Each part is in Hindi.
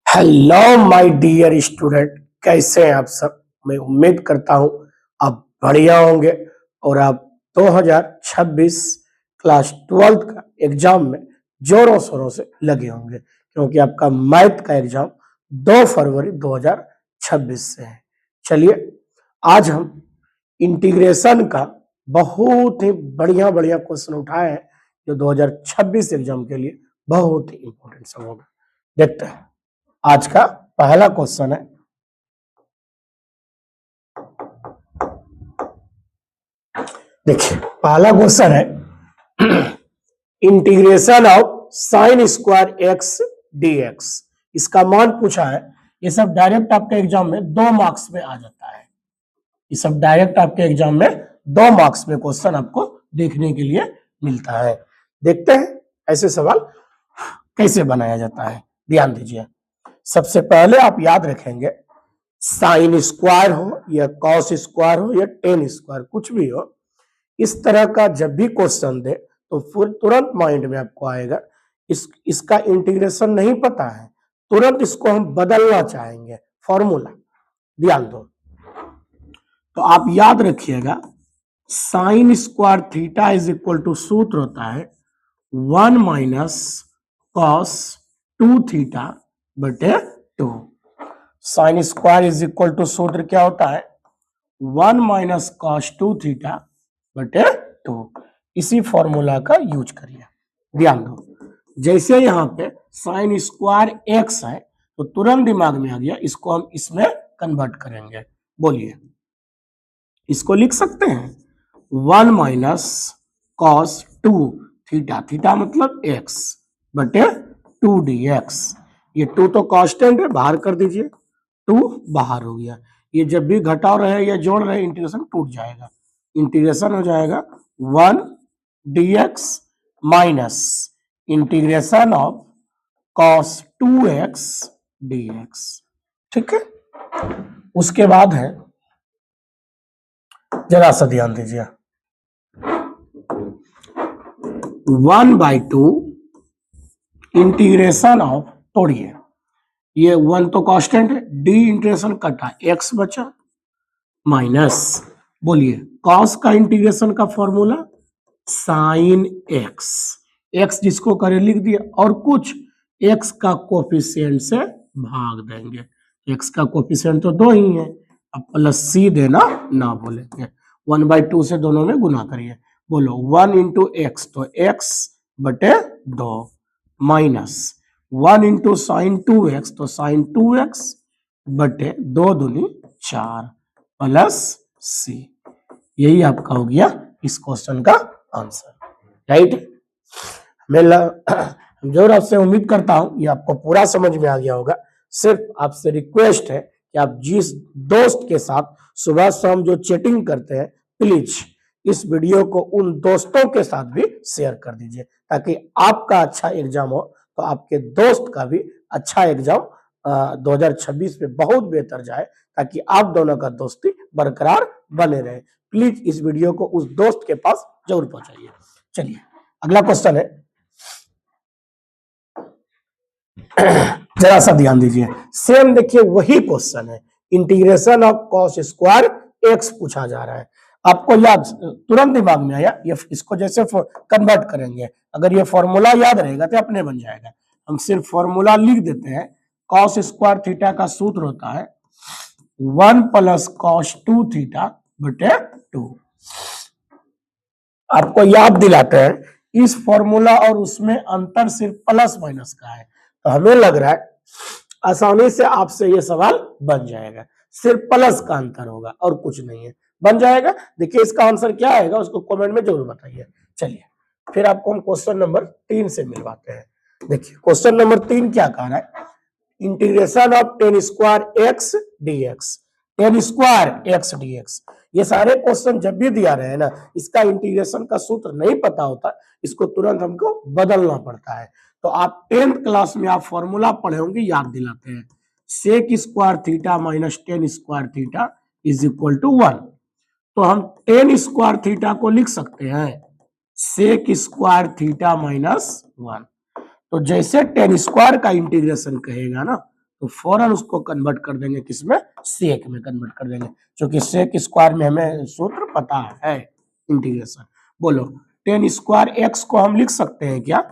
हेलो माय डियर स्टूडेंट, कैसे हैं आप सब। मैं उम्मीद करता हूं आप बढ़िया होंगे और आप 2026 क्लास 12th का एग्जाम में जोरों शोरों से लगे होंगे, क्योंकि आपका मैथ का एग्जाम 2 फरवरी 2026 से है। चलिए, आज हम इंटीग्रेशन का बहुत ही बढ़िया बढ़िया क्वेश्चन उठाए हैं जो 2026 एग्जाम के लिए बहुत ही इंपॉर्टेंट सब होगा। देखते हैं। आज का पहला क्वेश्चन है, देखिए पहला क्वेश्चन है integration of sine square x dx. इसका मान पूछा है। ये सब डायरेक्ट आपके एग्जाम में 2 मार्क्स में आ जाता है। ये सब डायरेक्ट आपके एग्जाम में 2 मार्क्स में क्वेश्चन आपको देखने के लिए मिलता है। देखते हैं ऐसे सवाल कैसे बनाया जाता है। ध्यान दीजिए। सबसे पहले आप याद रखेंगे, साइन स्क्वायर हो या कॉस स्क्वायर हो या टेन स्क्वायर, कुछ भी हो, इस तरह का जब भी क्वेश्चन दे तो फिर तुरंत माइंड में आपको आएगा इसका इंटीग्रेशन नहीं पता है, तुरंत इसको हम बदलना चाहेंगे फॉर्मूला। ध्यान दो, तो आप याद रखिएगा, sine square theta is equal to सूत्र होता है 1 माइनस कॉस 2 थीटा बटे 2। Sine square is equal to सूत्र क्या होता है 1 माइनस कॉस 2 थीटा बटे 2। इसी फॉर्मूला का यूज करिए। ध्यान दो, जैसे यहां पे साइन स्क्वायर एक्स है तो तुरंत दिमाग में आ गया, इसको हम इसमें कन्वर्ट करेंगे। बोलिए, इसको लिख सकते हैं 1 माइनस कॉस 2 थीटा, थीटा मतलब एक्स बटे 2 dx। ये 2 तो कांस्टेंट है, बाहर कर दीजिए, 2 बाहर हो गया। ये जब भी घटाव रहे या जोड़ रहे इंटीग्रेशन टूट जाएगा। इंटीग्रेशन हो जाएगा 1 dx minus integration of cos 2x dx। ठीक है, उसके बाद है, जरा सा ध्यान दीजिए, 1/2 इंटीग्रेशन ऑफ, तोड़िए, ये 1 तो कांस्टेंट है, डी इंटीग्रेशन कटा, x बचा, माइनस, बोलिए कॉस का इंटीग्रेशन का फॉर्मूला साइन एक्स, एक्स जिसको करे लिख दिया, और कुछ एक्स का कोफिशिएंट से भाग देंगे। एक्स का कोफिशिएंट तो 2 ही है, अब प्लस सी देना ना भूलेंगे। 1/2 से दोनों में गुना करिए। बोलो 1 इंटू एक्स तो एक्स बटे 2 माइनस 1 इंटू साइन 2x तो साइन 2x बटे 2 दूनी 4 प्लस सी। यही आपका हो गया इस क्वेश्चन का आंसर। राइट, मैं जोर आपसे उम्मीद करता हूं ये आपको पूरा समझ में आ गया होगा। सिर्फ आपसे रिक्वेस्ट है कि आप जिस दोस्त के साथ सुबह शाम जो चैटिंग करते हैं, प्लीज इस वीडियो को उन दोस्तों के साथ भी शेयर कर दीजिए, ताकि आपका अच्छा एग्जाम हो तो आपके दोस्त का भी अच्छा एग्जाम 2026 में बहुत बेहतर जाए, ताकि आप दोनों का दोस्ती बरकरार बने रहे। प्लीज इस वीडियो को उस दोस्त के पास जरूर पहुंचाइए। चलिए, अगला क्वेश्चन है, जरा सा ध्यान दीजिए। सेम देखिए वही क्वेश्चन है, integration of cos square x पूछा जा रहा है। आपको याद, तुरंत दिमाग में आया, ये इसको जैसे कन्वर्ट करेंगे, अगर ये फॉर्मूला याद रहेगा तो अपने बन जाएगा। हम सिर्फ फॉर्मूला लिख देते हैं। कॉस स्क्वायर थीटा का सूत्र होता है 1 प्लस कॉस 2 थीटा बटे 2। आपको याद दिलाते हैं, इस फॉर्मूला और उसमें अंतर सिर्फ प्लस माइनस का है, तो हमें लग रहा है आसानी से आपसे ये सवाल बन जाएगा। सिर्फ प्लस का अंतर होगा और कुछ नहीं है, बन जाएगा। देखिए इसका आंसर क्या आएगा उसको कमेंट में जरूर बताइए। चलिए, फिर आपको हम क्वेश्चन नंबर 3 से मिलवाते हैं। देखिए क्वेश्चन नंबर 3 क्या कह रहा है, integration of tan square x dx. Tan square x dx, ये सारे क्वेश्चन जब भी दिया रहे ना, इसका इंटीग्रेशन का सूत्र नहीं पता होता, इसको तुरंत हमको बदलना पड़ता है। तो आप 10th क्लास में आप फॉर्मूला पढ़े होंगे, याद दिलाते हैं, sec square theta minus tan square theta is equal to 1। तो हम टेन स्क्वायर थीटा को लिख सकते हैं सेक स्क्वायर थीटा माइनस 1। तो जैसे टेन स्क्वायर का इंटीग्रेशन कहेगा ना, तो फौरन उसको कन्वर्ट कर देंगे किसमें, सेक में कन्वर्ट कर देंगे, क्योंकि सेक स्क्वायर में हमें सूत्र पता है इंटीग्रेशन। बोलो 10 स्क्वायर एक्स को हम लिख सकते हैं क्या,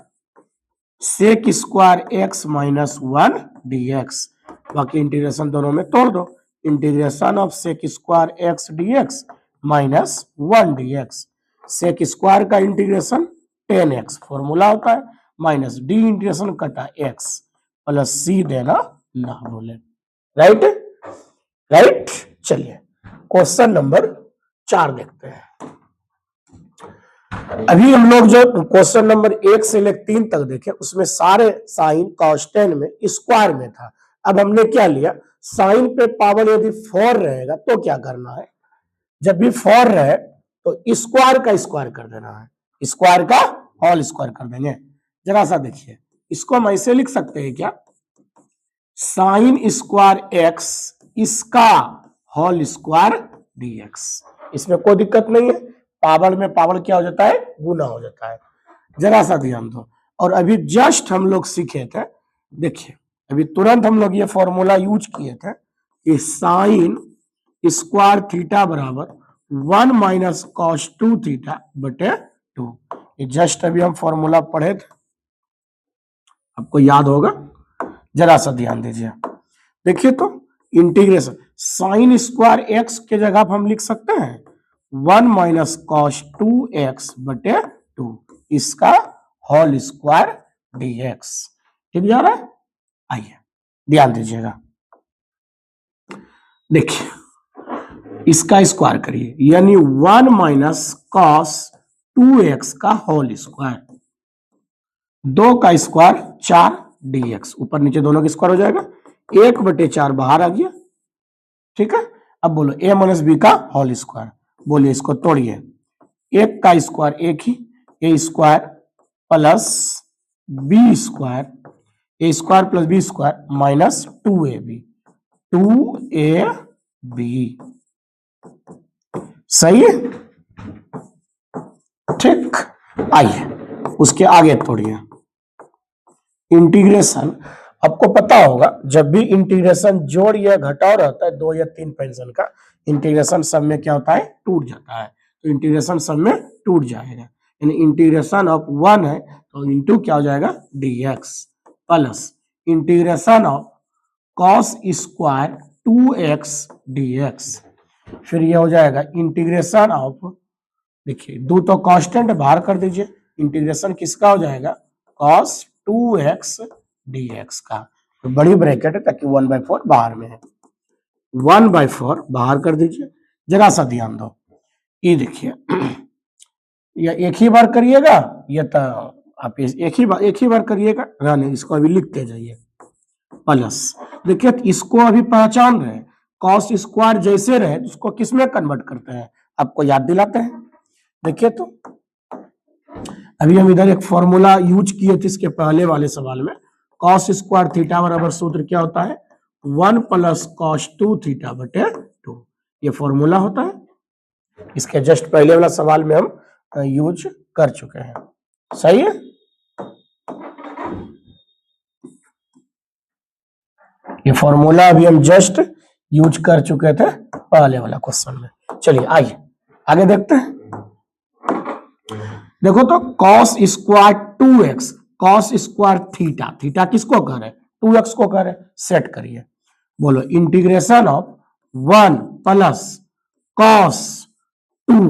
sec square x minus 1 dx। बाकी इंटीग्रेशन दोनों में तोड़ दो, integration of sec square x dx minus 1 dx। Sec square का इंटीग्रेशन 10x फॉर्मूला होता है, माइनस डी इंटीग्रेशन कटा x प्लस सी देना ना बोले। Right right. चलिए क्वेश्चन नंबर 4 देखते हैं। अभी हम लोग जो क्वेश्चन नंबर 1 से लेकर 3 तक देखे उसमें सारे साइन कांस्टेंट में स्क्वायर में था। अब हमने क्या लिया, साइन पे पावर यदि 4 रहेगा तो क्या करना है, जब भी 4 रहे तो स्क्वायर का स्क्वायर कर देना है, स्क्वायर का होल स्क्वायर कर देंगे। जरा सा देखिए, इसको हम ऐसे लिख सकते हैं क्या, साइन स्क्वायर एक्स इसका होल स्क्वायर dx। इसमें कोई दिक्कत नहीं है, पावर में पावर क्या हो जाता है, गुना हो जाता है। जरा सा ध्यान दो। और अभी जस्ट हम लोग सीखे थे, देखिए अभी तुरंत हम लोग ये फॉर्मूला यूज किए थे कि साइन स्क्वायर थीटा बराबर 1 माइनस कॉस 2 थीटा बटे 2। ये जस्ट अभी हम फॉर्मूला पढ़े थे, आपको याद होगा। जरा सा ध्यान दीजिए, देखिए तो इंटीग्रेशन साइन स्क्वायर एक्स के जगह पर हम लिख सकते हैं 1 माइनस कॉस 2x बटे 2, इसका होल स्क्वायर dx। ठीक जा रहा है, आइए ध्यान दीजिएगा। देखिए इसका स्क्वायर करिए, यानी 1 माइनस कॉस 2x का होल स्क्वायर, 2 का स्क्वायर 4 dx, ऊपर नीचे दोनों का स्क्वायर हो जाएगा, 1 बटे 4 बाहर आ गया। ठीक है, अब बोलो a माइनस बी का होल स्क्वायर, बोलिए इसको तोड़िए, 1 का स्क्वायर 1 ही, a square plus b square, a square plus b square minus 2ab, 2ab सही है। ठीक, आइए उसके आगे तोड़िए, इंटीग्रेशन आपको पता होगा जब भी इंटीग्रेशन जोड़ या घटाव रहता है 2 या 3 फंक्शन का, इंटीग्रेशन सब में क्या होता है, टूट जाता है। तो इंटीग्रेशन सब में टूट जाएगा, यानी इंटीग्रेशन ऑफ 1 है तो इंटू क्या हो जाएगा dx plus integration of cos square 2x dx, फिर ये हो जाएगा इंटीग्रेशन ऑफ, देखिए 2 तो कांस्टेंट बाहर कर दीजिए, इंटीग्रेशन किसका हो जाएगा cos 2x dx का, तो बड़ी ब्रैकेट है ताकि 1/4 बाहर में है, 1/4 बाहर कर दीजिए। जरा सा ध्यान दो, ये देखिए या एक ही बार करिएगा या तो आप एक ही बार करिएगा, नहीं इसको अभी लिखते जाइए प्लस। देखिए इसको अभी पहचान रहे, कॉस स्क्वायर जैसे रहे उसको किसमें कन्वर्ट करते हैं, आपको याद दिलाते हैं। देखिए तो अभी हम इधर एक फॉर्मूला यूज किए थे इसके पहले वाले सवाल में, कॉस स्क्वायर थीटा बराबर सूत्र क्या होता है, 1 प्लस कॉस 2 थीटा बटे 2, ये फॉर्मूला होता है। इसके जस्ट पहले वाला सवाल में हम यूज कर चुके हैं, सही है। ये फॉर्मूला अभी हम जस्ट यूज कर चुके थे पहले वाला क्वेश्चन में। चलिए आइए आगे देखते हैं। देखो तो cos square 2x, cos square theta, theta किसको कह रहे, 2x को कह रहे, सेट करिए, बोलो integration of 1 plus cos 2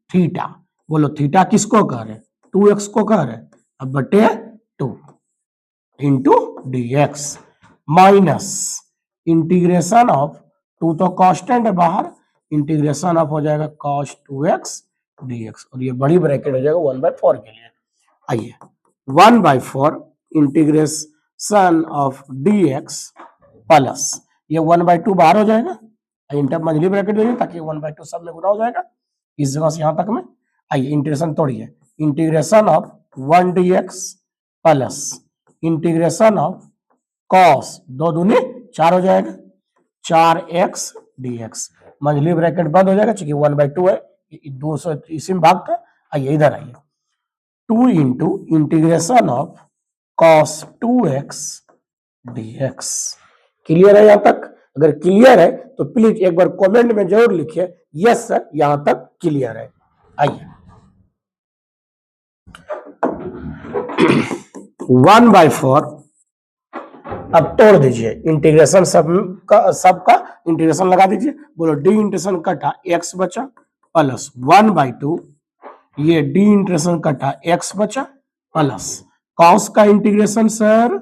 theta, बोलो थीटा किसको कह रहे, 2x को कह रहे, अब बटे 2 into dx minus integration of 2 तो कांस्टेंट है बाहर, इंटीग्रेशन ऑफ हो जाएगा cos 2x dx, और ये बड़ी ब्रैकेट हो जाएगा 1/4 के लिए। आइए 1/4 इंटीग्रेशन ऑफ dx प्लस ये 1/2 बाहर हो जाएगा, इंटर मंझली ब्रैकेट देंगे ताकि 1/2 सब में गुना हो जाएगा इस जगह से यहां तक में। आइए इंटीग्रेशन तोड़िए, integration of 1 dx plus integration of cos 2 दूनी 4 हो जाएगा, 4x dx, मंझली ब्रैकेट बंद हो जाएगा क्योंकि 1/2 है, 200 इसी में भागता है। आइए इधर आइए, 2 into integration of cos 2x dx, clear है यहाँ तक? अगर क्लियर है तो प्लीज एक बार कमेंट में जरूर लिखिए यस सर यहां तक क्लियर है। आइए 1/4 अब तोड़ दीजिए, इंटीग्रेशन सबका इंटीग्रेशन लगा दीजिए। बोलो डी इंटीग्रेशन कटा x बचा प्लस 1/2, ये डी इंटीग्रेशन कटा x बचा प्लस कॉस का इंटीग्रेशन सर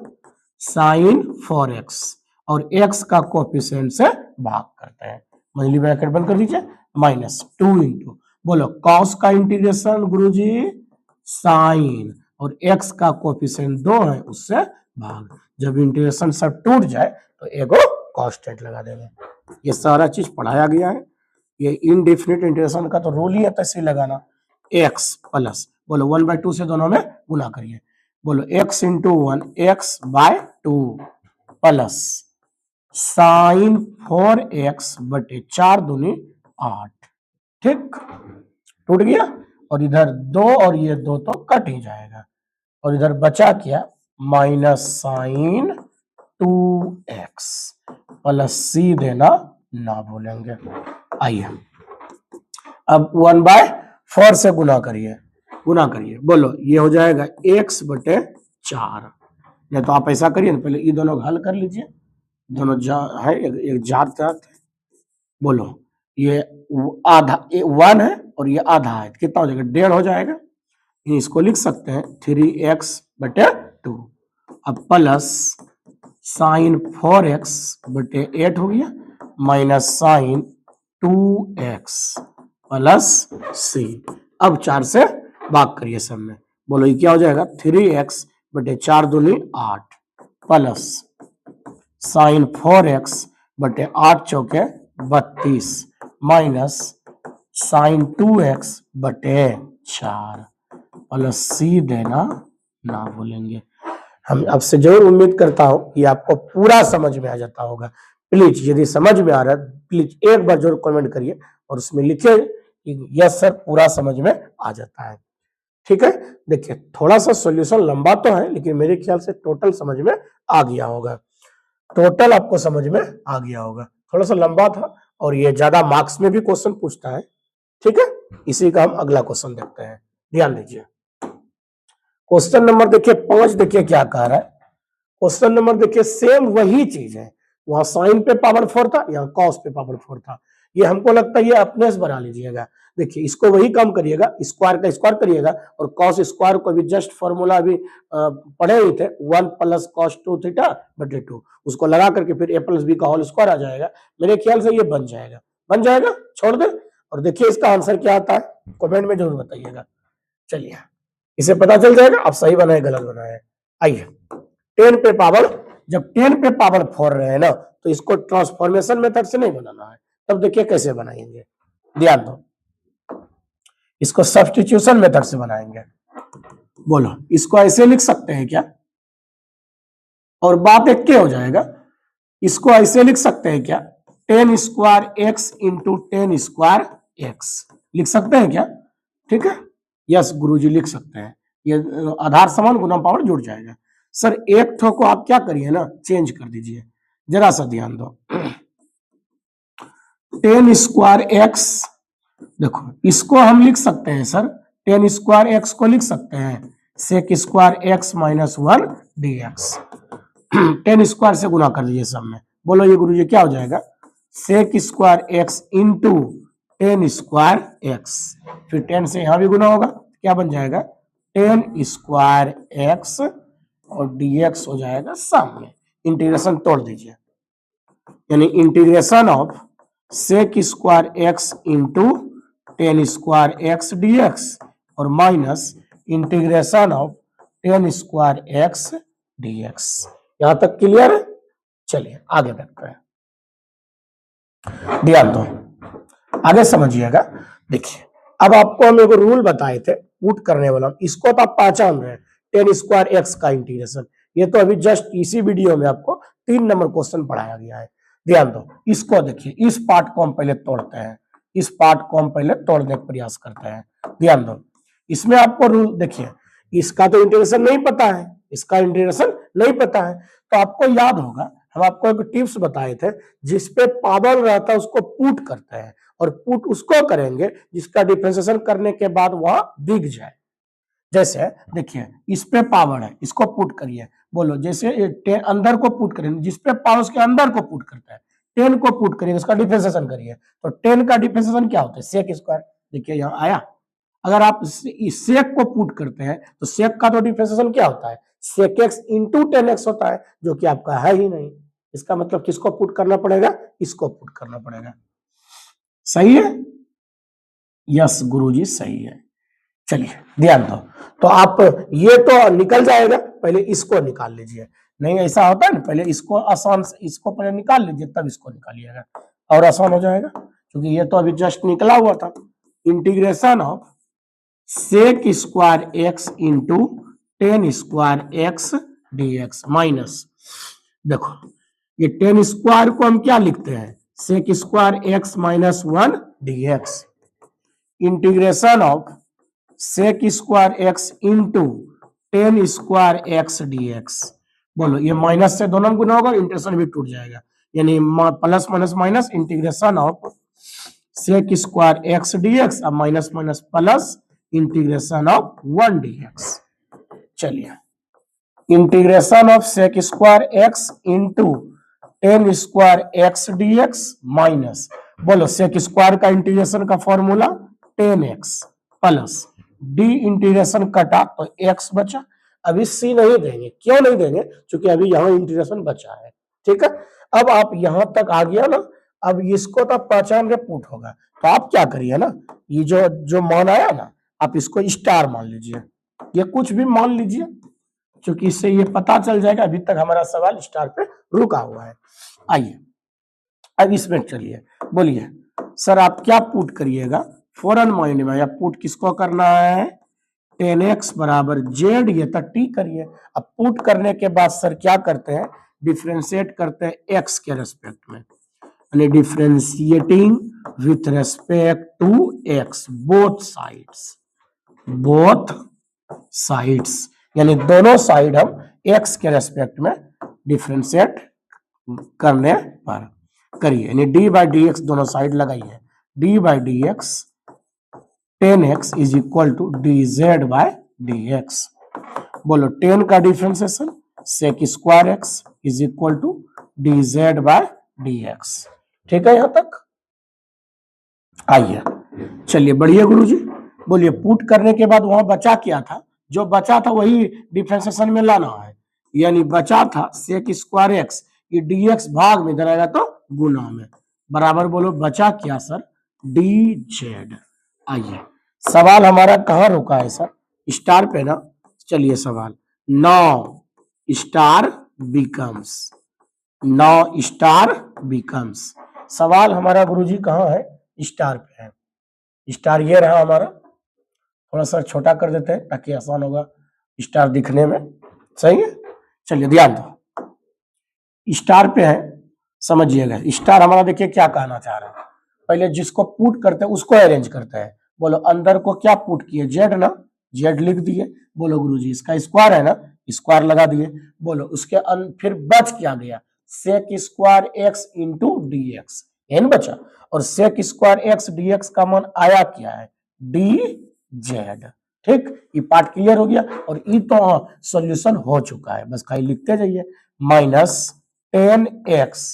sin 4x और x का कोफिशिएंट से भाग करते हैं। मंझली ब्रैकेट बंद कर दीजिए -2 इंटू बोलो कॉस का इंटीग्रेशन गुरुजी साइन और x का कोफिशिएंट 2 है उससे भाग। जब इंटीग्रेशन सब टूट जाए तो एगो कांस्टेंट लगा देंगे। ये सारा चीज पढ़ाया गया है। ये इनडेफिनिट इंटीग्रेशन का तो रूल ही है तैसे लगाना। x प्लस बोलो 1/2 से दोनों में गुना करिए। बोलो x into 1 x/2 plus sign 4x बटे 4 दूनी 8। ठीक टूट गया और इधर 2 और ये 2 तो कट ही जाएगा और इधर बचा क्या minus sign 2x plus c देना ना भूलेंगे। आइए अब 1/4 से गुना करिए बोलो ये हो जाएगा x बटे 4। नहीं तो आप ऐसा करिए ना पहले ये दोनों हल कर लीजिए, दोनों है एक जात बोलो ये आधा 1 है और ये आधा है कितना हो जाएगा 1.5 हो जाएगा। इसको लिख सकते हैं 3x बटे 2 अब प्लस साइन 4x बटे 8 हो गया minus sign 2x plus c। अब 4 से भाग करिए सब में। बोलो ये क्या हो जाएगा 3x बटे 4 दूनी 8 प्लस साइन 4x बटे 8 चौके 32 माइनस साइन 2x बटे 4 प्लस सी देना ना भूलेंगे। हम आपसे जरूर उम्मीद करता हूं कि आपको पूरा समझ में आ जाता होगा। प्लीज यदि समझ में आ रहा है प्लीज एक बार जरूर कमेंट करिए और उसमें लिखिए कि यस सर पूरा समझ में आ जाता है। ठीक है देखिए थोड़ा सा सॉल्यूशन लंबा तो है लेकिन मेरे ख्याल से टोटल समझ में आ गया होगा। टोटल आपको समझ में आ गया होगा। थोड़ा सा लंबा था और ये ज्यादा मार्क्स में भी क्वेश्चन पूछता है। ठीक है इसी का हम अगला क्वेश्चन देखते हैं। ध्यान दीजिए क्वेश्चन नंबर देखिए 5 देखिए क्या कह रहा है। क्वेश्चन नंबर देखिए सेम वही चीज है, वहां साइन पे पावर 4 था यहाँ कॉस पे पावर 4 था। ये हमको लगता है ये अपने से बना लीजिएगा। देखिए इसको वही काम करिएगा स्क्वायर का स्क्वायर करिएगा और कॉस स्क्वायर को भी जस्ट फॉर्मूला अभी पढ़े ही थे 1 प्लस कॉस 2 थीटा बटे 2 उसको लगा करके फिर a प्लस बी का होल स्क्वायर आ जाएगा। मेरे ख्याल से ये बन जाएगा छोड़ दे। और देखिए इसका आंसर क्या आता है कमेंट में जरूर बताइएगा। चलिए इसे पता चल जाएगा आप सही बनाए गलत बनाए। आइए 10 पे पावर जब 10 पे पावर 4 रहे ना तो इसको ट्रांसफॉर्मेशन मेथड से नहीं बनाना है। तब देखिए कैसे बनाएंगे ध्यान दो इसको सब्स्टिट्यूशन मेथड से बनाएंगे। बोलो इसको ऐसे लिख सकते हैं क्या और बात एक क्या हो जाएगा। इसको ऐसे लिख सकते हैं क्या 10 square x into 10 square x लिख सकते हैं क्या। ठीक है यस गुरुजी लिख सकते हैं। ये आधार समान गुना पावर जुड़ जाएगा। सर एक ठो को आप क्या करिए ना चेंज कर दीजिए जरा सा ध्यान दो 10 स्क्वायर x देखो इसको हम लिख सकते हैं सर 10 स्क्वायर x को लिख सकते हैं sec square x minus 1 dx 10 square से गुना कर दीजिए सब में। बोलो ये गुरुजी क्या हो जाएगा sec square x into 10 square x फिर 10 से यहां भी गुना होगा क्या बन जाएगा 10 स्क्वायर x और dx हो जाएगा सामने। इंटीग्रेशन तोड़ दीजिए यानी integration of sec square x into 10 square x dx और minus integration of 10 square x dx। यहां तक क्लियर है। चलिए आगे देखते हैं ध्यान दो आगे समझिएगा। देखिए अब आपको हम एक रूल बताए थे पुट करने वाला इसको तो आप पहचान रहे हैं 10 स्क्वायर x का इंटीग्रेशन। ये तो अभी जस्ट इसी वीडियो में आपको 3 नंबर क्वेश्चन पढ़ाया गया है। ध्यान दो इसको देखिए इस पार्ट को हम पहले तोड़ते हैं इस पार्ट को हम पहले तोड़ने का प्रयास करते हैं। ध्यान दो इसमें आपको रूल देखिए इसका तो इंटीग्रेशन नहीं पता है इसका इंटीग्रेशन नहीं पता है तो आपको याद होगा हम आपको एक टिप्स बताए थे, जिसपे पावर रहता है उसको पुट करते हैं, और पुट उसको करेंगे जिसका डिफरेंशिएशन करने के बाद वहां दिख जाए। जैसे देखिए इस पे पावर है, इसको पुट करिए, बोलो जैसे अंदर को पुट करेंगे, जिस पे पावर उसके अंदर को पुट करता है, 10 को पुट करिए, उसका डिफरेंशिएशन करिए, तो 10 का डिफरेंशिएशन क्या होता है, सेक स्क्वायर। देखिए यहाँ आया, अगर आप इस सेक को पुट करते हैं तो सेक का तो डिफरेंशिएशन क्या होता है, सेक एक्स इंटू 10x होता है, जो कि आपका है ही नहीं। इसका मतलब किसको पुट करना पड़ेगा, इसको पुट करना पड़ेगा। सही है, यस गुरुजी सही है। चलिए ध्यान दो, तो आप ये तो निकल जाएगा, पहले इसको निकाल लीजिए। नहीं ऐसा होता है ना, पहले इसको आसान से इसको पहले निकाल लीजिए, तब इसको निकालिएगा और आसान हो जाएगा, क्योंकि ये तो अभी जस्ट निकला हुआ था। Integration of sec square x into 10 square x dx minus, देखो ये 10 स्क्वायर को हम क्या लिखते हैं, sec square x minus 1 dx, integration of sec square x into 10 square x dx। बोलो ये माइनस से दोनों गुना होगा, इंटीग्रेशन भी टूट जाएगा, यानी plus minus minus, integration of sec square x dx, अब minus minus plus, integration of 1 dx। चलिए integration of sec square x into 10 square x dx minus, बोलो सेक स्क्वायर का इंटीग्रेशन का formula 10x plus d integration कटा तो x बचा। अभी c नहीं देंगे, क्यों नहीं देंगे, क्योंकि अभी यहाँ इंटीग्रेशन बचा है। ठीक है, अब आप यहां तक आ गया ना, अब इसको तो पहचान के पुट होगा, तो आप क्या करिए ना, ये जो मान आया ना, आप इसको स्टार मान लीजिए, ये कुछ भी मान लीजिए, क्योंकि इससे ये पता चल जाएगा अभी तक हमारा सवाल स्टार पे रुका हुआ है। आइए अब इसमें चलिए, बोलिए सर आप क्या पुट करिएगा, फौरन माइंड में, या पुट किसको करना है, 10x बराबर z, ये तक t करिए। अब पुट करने के बाद सर क्या करते हैं, डिफ्रेंशिएट करते हैं x के रेस्पेक्ट में, यानी differentiating with respect to x, both sides, यानी दोनों साइड हम x के रेस्पेक्ट में डिफ्रेंशिएट करने पर करिए, यानी डी बाई डी एक्स दोनों साइड लगाइए, d by d x 10x is equal to d z by d x. बोलो 10 का differentiation sec square x is equal to d z by d x. ठीक है यहां तक, आइए चलिए बढ़िया गुरुजी। बोलिए पुट करने के बाद वहां बचा क्या था, जो बचा था वही डिफ्रेंशिएशन में लाना है, यानी बचा था सेक स्क्वायर एक्स, ये dx भाग में इधर आएगा तो गुना में, बराबर बोलो बचा क्या सर, dz। आइए सवाल हमारा कहाँ रुका है सर, स्टार पे ना। चलिए सवाल, नाउ स्टार बिकम्स, सवाल हमारा गुरुजी कहाँ है, स्टार पे है। स्टार ये रहा हमारा, थोड़ा सा छोटा कर देते हैं ताकि आसान होगा स्टार दिखने में, सही है। चलिए ध्यान दो, स्टार पे है, समझिएगा स्टार हमारा देखिए क्या कहना चाह रहा है, पहले जिसको पुट करते हैं उसको अरेंज करते हैं। बोलो अंदर को क्या पुट किए, जेड ना, जेड लिख दिए। बोलो गुरुजी इसका स्क्वायर है ना, स्क्वायर लगा दिए। बोलो उसके फिर बच क्या गया, sec square x into d x, n बचा, और sec square x d x का मान आया क्या है, डी जेड। ठीक, ये पार्ट क्लियर हो गया, और ये तो सॉल्यूशन हो चुका है, बस खाली लिखते जाइए, माइनस 10x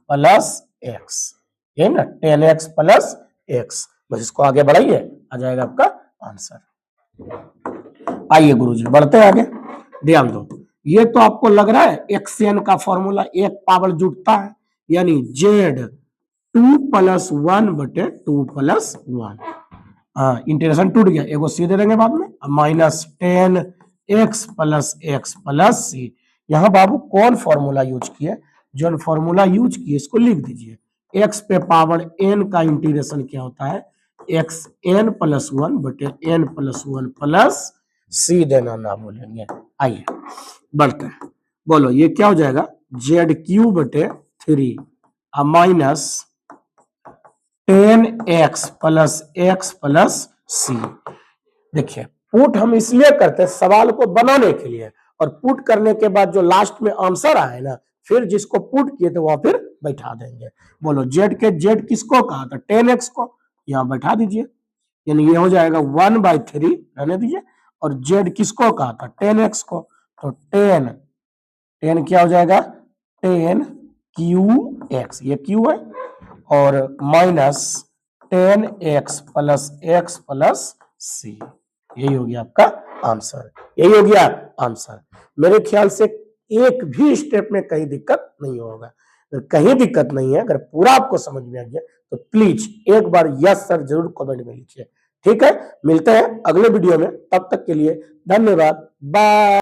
प्लस एक्स, ये ना 10x प्लस एक्स, बस इसको आगे बढ़ाइए, आ जाएगा आपका आंसर। आइए गुरुजी बढ़ते हैं आगे, ध्यान दो, ये तो आपको लग रहा है xn का फॉर्मूला एक पावर जुटता है, यानी z 2 + 1 बटे 2 + 1, हाँ इंटीग्रेशन टूट गया, एगो सी दे देंगे बाद में, minus 10x plus x plus c. यहाँ बाबू कौन फॉर्मूला यूज किए, जो फॉर्मूला यूज किए इसको लिख दीजिए, x पे पावर n का इंटीग्रेशन क्या होता है, xn + 1 बटे n + 1 प्लस सी देना ना बोलेंगे। आइए बढ़ते हैं, बोलो ये क्या हो जाएगा, ZQ बटे 3 minus 10x plus x plus c. देखिए पुट हम इसलिए करते हैं सवाल को बनाने के लिए, और पुट करने के बाद जो लास्ट में आंसर आए ना, फिर जिसको पुट किए थे वहां फिर बैठा देंगे। बोलो जेड के जेड किसको कहा था 10x को, यहाँ बैठा दीजिए, यानी ये हो जाएगा 1/3 रहने दीजिए, और जेड किसको कहा था 10x को, तो 10 क्या हो जाएगा 10qx, ये q है, और minus 10x plus x plus c, यही हो गया आपका आंसर, यही हो गया आंसर। मेरे ख्याल से एक भी स्टेप में कहीं दिक्कत नहीं होगा। अगर कहीं दिक्कत नहीं है, अगर पूरा आपको समझ में आ गया तो प्लीज एक बार यस सर जरूर कमेंट में लिखिए। ठीक है, मिलते हैं अगले वीडियो में, तब तक के लिए धन्यवाद, बाय।